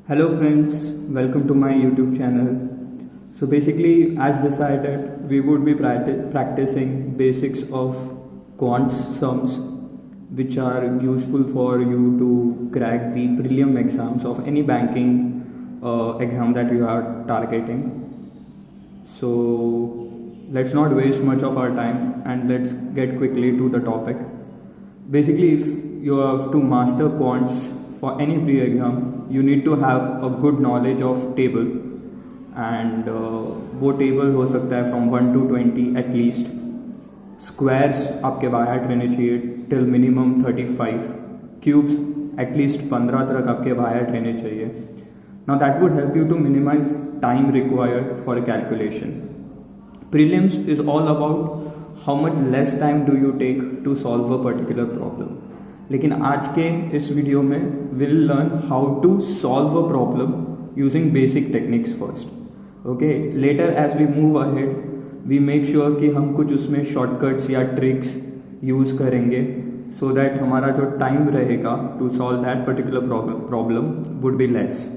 Hello friends, welcome to my YouTube channel. So basically, as decided, we would be practicing basics of quants sums, which are useful for you to crack the prelim exams of any banking exam that you are targeting. So let's not waste much of our time and let's get quickly to the topic. Basically, if you have to master quants for any pre-exam, you need to have a good knowledge of table, and वो table हो सकता है from 1 to 20 at least. Squares आपके बायट रहने चाहिए till minimum 35. Cubes at least 15 तक आपके बायट रहने चाहिए. Now that would help you to minimize time required for calculation. Prelims is all about how much less time do you take to solve a particular problem. लेकिन आज के इस video में will learn how to solve a problem using basic techniques first. Okay, later as we move ahead we make sure कि हम कुछ उसमें shortcuts या ट्रिक्स यूज करेंगे सो दैट हमारा जो टाइम रहेगा to solve that particular problem would be less.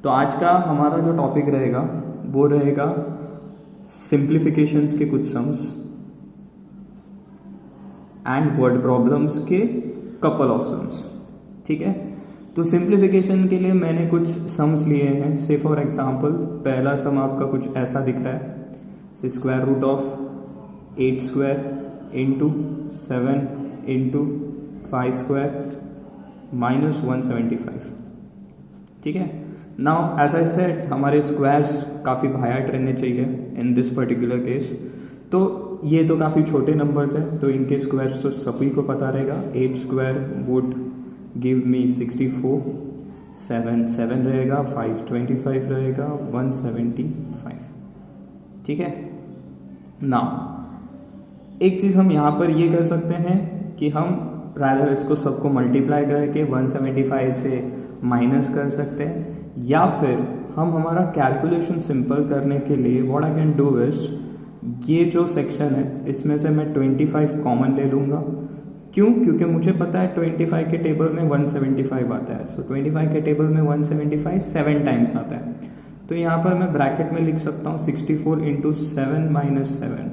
तो आज का हमारा जो टॉपिक रहेगा वो रहेगा सिंप्लीफिकेशंस के कुछ सम्स एंड वर्ड प्रॉब्लम्स के कपल ऑफ सम्स. ठीक है, तो सिंप्लीफिकेशन के लिए मैंने कुछ सम्स लिए हैं. से फॉर एग्जांपल पहला सम आपका कुछ ऐसा दिख रहा है, square root of 8 square into 7 into 5 square minus 175. ठीक है, नाउ एज आई सेड हमारे स्क्वायर्स काफ़ी भायाट रहने चाहिए इन दिस पर्टिकुलर केस. तो ये तो काफ़ी छोटे नंबर्स हैं, तो इनके स्क्वायर्स तो सभी को पता रहेगा. 8 स्क्वायर वुड गिव मी 64, 7 रहेगा, 5 25 रहेगा, 175. ठीक है, नाउ एक चीज़ हम यहाँ पर ये कर सकते हैं कि हम रादर इसको सबको मल्टीप्लाई करके 175 से माइनस कर सकते हैं, या फिर हम हमारा कैलकुलेशन सिंपल करने के लिए what I can do is ये जो सेक्शन है इसमें से मैं 25 कॉमन ले लूँगा. क्यों? क्योंकि मुझे पता है 25 के टेबल में 175 आता है. सो 25 के टेबल में 175 7 टाइम्स आता है. तो यहाँ पर मैं ब्रैकेट में लिख सकता हूँ 64 इंटू 7 माइनस 7.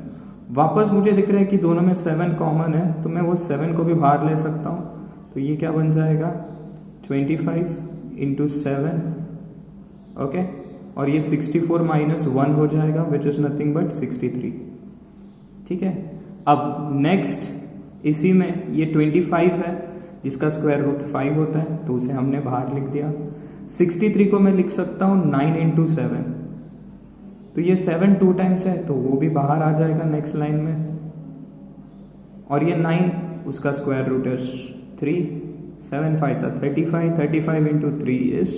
वापस मुझे दिख रहा है कि दोनों में 7 कॉमन है, तो मैं वो 7 को भी बाहर ले सकता हूँ. तो ये क्या बन जाएगा 25 इंटू 7. ओके, और ये 64 माइनस 1 हो जाएगा विच इज़ नथिंग बट 63. ठीक है, अब नेक्स्ट इसी में ये 25 है जिसका स्क्वायर रूट 5 होता है, तो उसे हमने बाहर लिख दिया. 63 को मैं लिख सकता हूँ 9 इंटू 7. तो ये 7 2 टाइम्स है, तो वो भी बाहर आ जाएगा नेक्स्ट लाइन में. और ये 9 उसका स्क्वायर रूट इज 3. 7 5 35. 35 इंटू 3 इज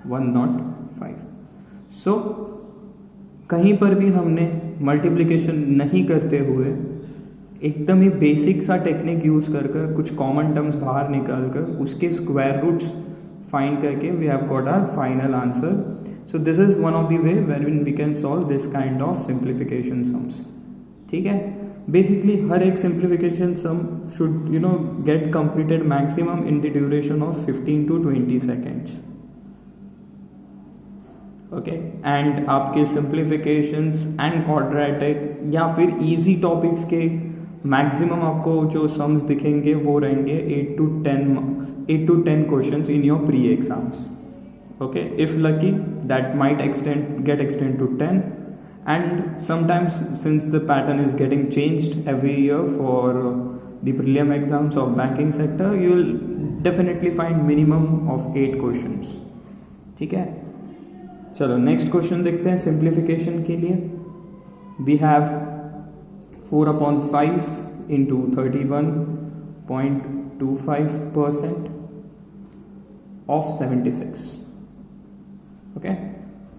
105. सो कहीं पर भी हमने मल्टीप्लिकेशन नहीं करते हुए एकदम ही बेसिक सा टेक्निक यूज कर कुछ कॉमन टर्म्स बाहर निकाल कर उसके स्क्वायर रूट्स फाइंड करके we have got our final answer. So this is one of the way where we can solve this kind of simplification sums. ठीक है, बेसिकली हर एक simplification sum should get completed maximum in the duration of 15 to 20 seconds. Okay, and आपके simplifications and quadratic या फिर easy topics के maximum आपको जो सम्स दिखेंगे वो रहेंगे 8 to 10 questions in your pre exams. Okay, if lucky that might get extend to 10, and sometimes since the pattern is getting changed every year for the prelim exams of banking sector, you will definitely find minimum of 8 questions. ठीक है, चलो next question देखते हैं. Simplification के लिए we have 4/5 into 31.25% of 76. Okay,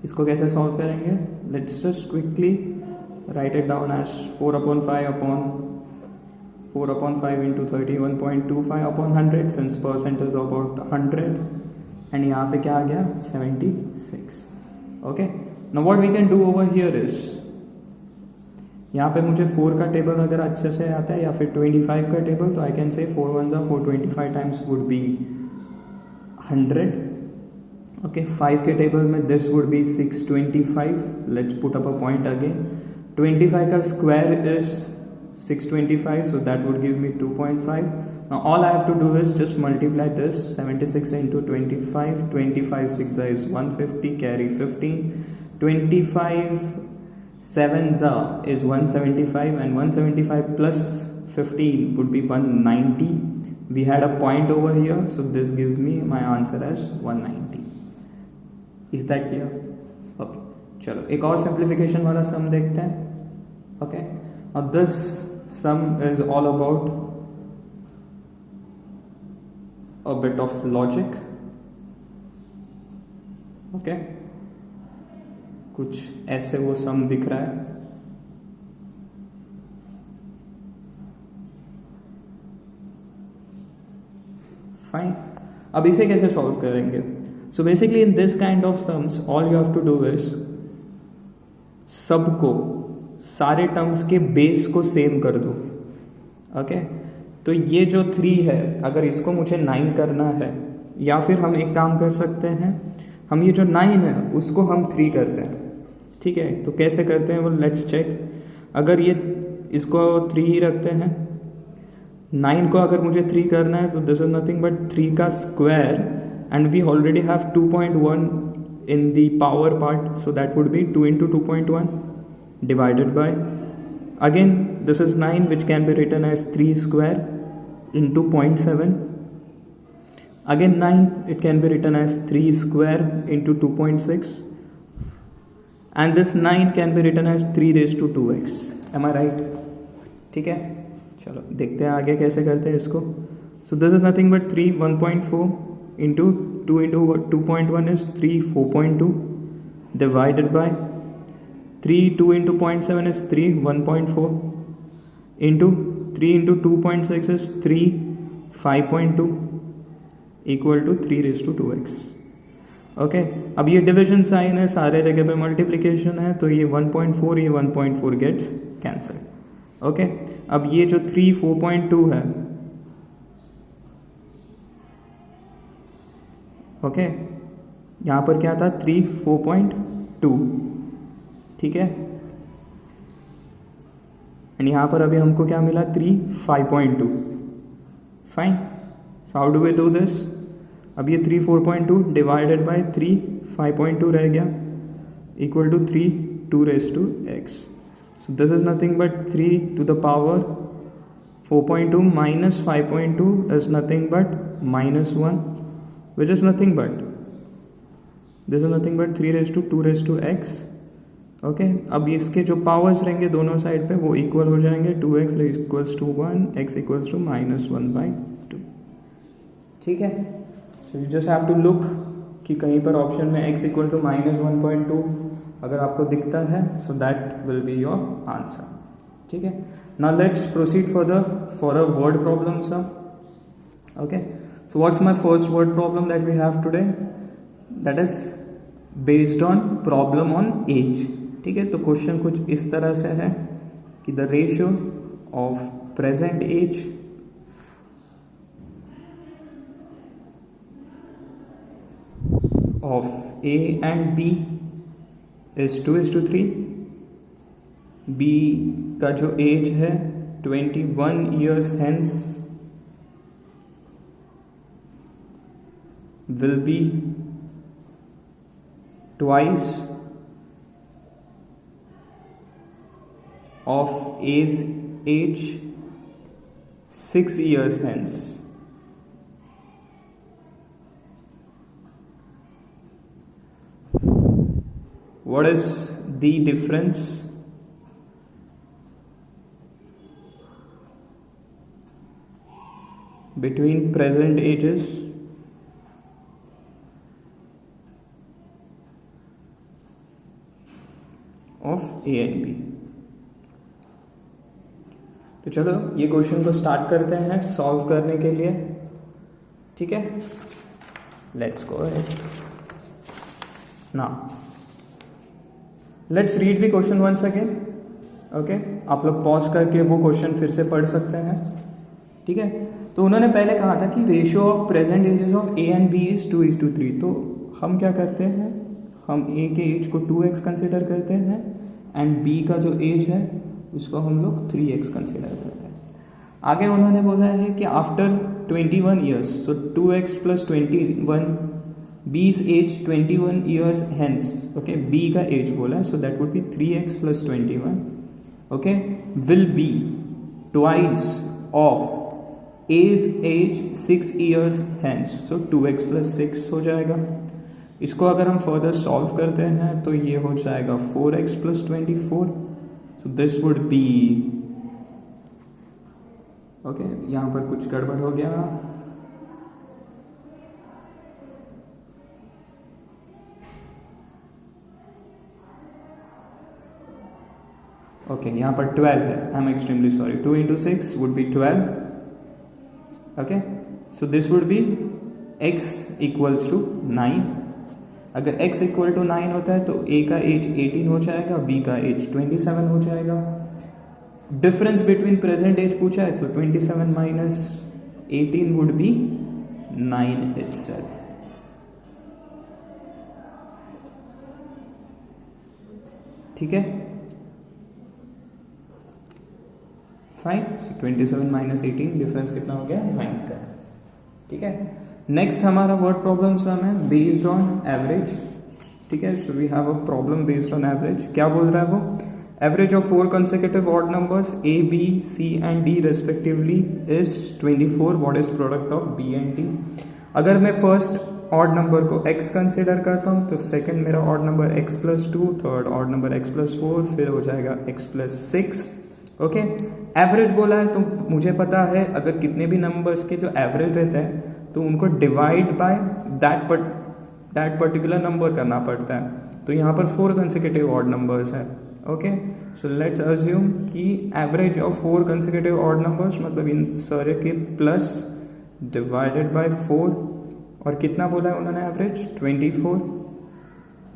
इसको कैसे solve करेंगे? Let's just quickly write it down as 4/5 into 31.25 upon 100 since percent is about 100, and यहाँ पे क्या आ गया 76. Okay, now what we can do over here is यहाँ पे मुझे 4 का टेबल अगर अच्छे से आता है या फिर 25 का टेबल, तो I can say 4 1 425 times would be 100. Okay, 5 के टेबल में this would be 625. Let's put up a point again. 25 का square is 625, so that would give me 2.5. Now all I have to do is just multiply this. 76 into 25. 25 6 is 150. Carry 15. 25 7 is 175, and 175 plus 15 would be 190. We had a point over here, so this gives me my answer as 190. Is that clear? Okay, चलो एक और simplification वाला sum देखते हैं. Okay, now this sum is all about a bit of logic. Okay, कुछ ऐसे वो sum दिख रहा है. Fine. अब इसे कैसे solve करेंगे? So basically in this kind of sums all you have to do is सबको सारे टर्म्स के बेस को सेम कर दो. ओके, तो ये जो 3 है, अगर इसको मुझे 9 करना है, या फिर हम एक काम कर सकते हैं, हम ये जो 9 है उसको हम 3 करते हैं. ठीक है, तो कैसे करते हैं वो लेट्स चेक. अगर ये इसको 3 ही रखते हैं, 9 को अगर मुझे 3 करना है, तो दिस इज नथिंग बट 3 का square, and we already have 2.1 in the power part, so that would be 2 into 2.1 divided by, again this is 9 which can be written as 3 square into 0.7, again 9 it can be written as 3 square into 2.6, and this 9 can be written as 3 raised to 2x. am I right? ठीक है, चलो देखते हैं आगे कैसे करते हैं इसको. so this is nothing but 3 1.4 into 2 into 2.1 is 3 4.2 divided by 3 2 into 0.7 is 3 1.4 into 3 into 2.6 is 3 5.2 equal to 3 raised to 2x. Okay, अब ये डिविजन साइन है, सारे जगह पे मल्टीप्लिकेशन है, तो ये 1.4 ये 1.4 गेट्स कैंसल. ओके, अब ये जो 3 4.2 है, ओके, यहाँ पर क्या था 3 4.2. ठीक है, एंड यहाँ पर अभी हमको क्या मिला 3 5.2. Fine, so how do we do this. अब ये 3 4.2 डिवाइडेड बाय 3 5.2 रह गया, equal to 3 2 raised to x. So this is nothing but 3 to the power 4.2 minus 5.2 is nothing but -1, which is nothing but, this is nothing but 3 raised to 2 raised to x. Okay, अब इसके जो powers रहेंगे दोनों side पे वो equal हो जाएंगे. 2x equals to 1, x equals to -1/2. ठीक है, so you just have to look कि कहीं पर ऑप्शन में x इक्वल टू -1.2 अगर आपको दिखता है, so that will be your answer. ठीक है, now let's proceed for a word problem sum. Okay, so what's my first word problem that we have today? That is based on problem on age. ठीक है, तो question कुछ इस तरह से है कि the ratio of present age of A and B is 2:3. B का जो एज है 21 years hence will be twice of A's age 6 years hence. What is the difference between present ages of A and B? तो चलो ये question को start करते हैं solve करने के लिए. ठीक है, let's go ahead. Now let's read the question once again. Okay, आप लोग पॉज करके वो क्वेश्चन फिर से पढ़ सकते हैं. ठीक है, तो उन्होंने पहले कहा था कि ratio of present ages of A and B is 2:3. तो हम क्या करते हैं, हम ए के एज को 2x कंसिडर करते हैं एंड बी का जो एज है उसको हम लोग 3x कंसिडर करते हैं। आगे उन्होंने बोला है कि after 21 years, so 2x plus 21, B's age 21 years hence, okay, B का एज बोला है, so that would be 3x plus 21, okay, will be twice of age 6 years hence, so 2x plus 6 हो जाएगा। इसको अगर हम फर्दर सॉल्व करते हैं तो ये हो जाएगा 4x plus 24, so this would B, okay, यहाँ पर कुछ गड़बड़ हो गया, ओके, यहाँ पर 12 है, I am extremely sorry, 2 into 6 would be 12, okay, so this would be x equals to 9। अगर x इक्वल टू 9 होता है तो a का एज 18 हो जाएगा, b का एज 27 हो जाएगा। डिफरेंस बिटवीन प्रेजेंट एज पूछा है, सो 27 माइनस 18 वुड बी 9 itself। ठीक है, फाइन, सो 27 माइनस 18 डिफरेंस कितना हो गया, 9 का। ठीक है, नेक्स्ट हमारा वर्ड प्रॉब्लम सम है बेस्ड ऑन एवरेज। ठीक है, so we have a problem based on average. क्या बोल रहा है वो, average of 4 consecutive odd numbers a, b, c and d respectively is 24, what is product of b and d। अगर मैं फर्स्ट ऑड नंबर को x कंसिडर करता हूँ तो सेकंड मेरा odd number x plus 2, third odd number x plus 4, फिर हो जाएगा x प्लस 6, ओके। एवरेज बोला है तो मुझे पता है अगर कितने भी नंबर्स के जो एवरेज रहते हैं तो उनको divide by that particular number करना पड़ता है। तो यहाँ पर 4 consecutive ऑड नंबर्स है, ओके। सो लेट्स अज्यूम कि average of 4 consecutive odd numbers, मतलब इन सारे के प्लस डिवाइडेड बाय 4, और कितना बोला है उन्होंने एवरेज 24,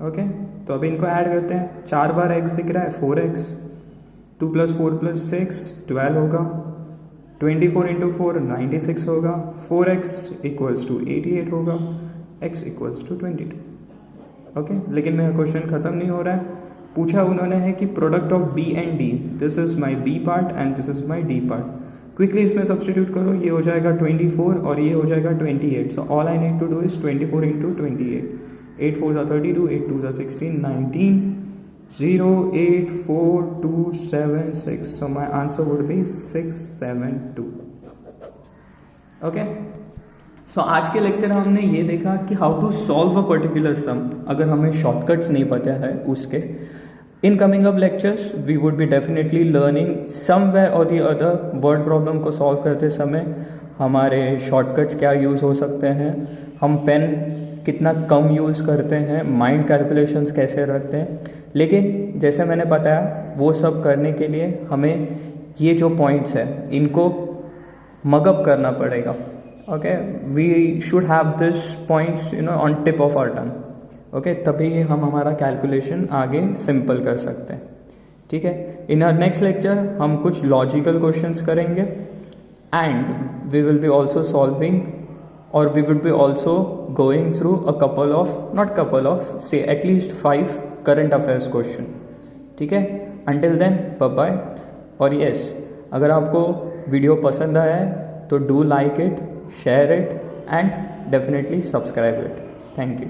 ओके। तो अभी इनको ऐड करते हैं, 4 बार x दिख रहा है 4x, 2 प्लस 4 प्लस 6 12 होगा, 24 इंटू 4 96 होगा, 4x इक्वल्स टू 88 होगा, x इक्वल्स टू 22, ओके। लेकिन मेरा क्वेश्चन खत्म नहीं हो रहा है, पूछा उन्होंने है कि product of b and d, this is my b part and this is my d part. Quickly इसमें सब्सटीट्यूट करो, ये हो जाएगा 24 और ये हो जाएगा 28, so all I need to do is 24 into 28, 8 4 जा 32, 8 2 जा 16, 19, 0 8 4 2 7 6, so my answer would be 672, okay। सो आज के लेक्चर में हमने ये देखा कि how to solve a particular sum, अगर हमें शॉर्टकट्स नहीं पता है उसके। In coming up lectures we would be definitely learning somewhere और दी अदर वर्ड प्रॉब्लम को सॉल्व करते समय हमारे शॉर्टकट्स क्या यूज़ हो सकते हैं, हम पेन कितना कम यूज़ करते हैं, माइंड कैलकुलेशंस कैसे रखते हैं। लेकिन जैसे मैंने बताया वो सब करने के लिए हमें ये जो पॉइंट्स हैं इनको मगअप करना पड़ेगा, okay. We should have this points on tip of our tongue, okay, तभी हम हमारा कैलकुलेशन आगे सिंपल कर सकते हैं। ठीक है, इन आवर नेक्स्ट लेक्चर हम कुछ लॉजिकल क्वेश्चंस करेंगे and we will be also solving और we will be also going through a couple of, not couple of, say at least 5 current affairs question. ठीक है, अंटिल देन बाय बाय। और yes, अगर आपको video पसंद आया है तो do like it, share it and definitely subscribe it. Thank you.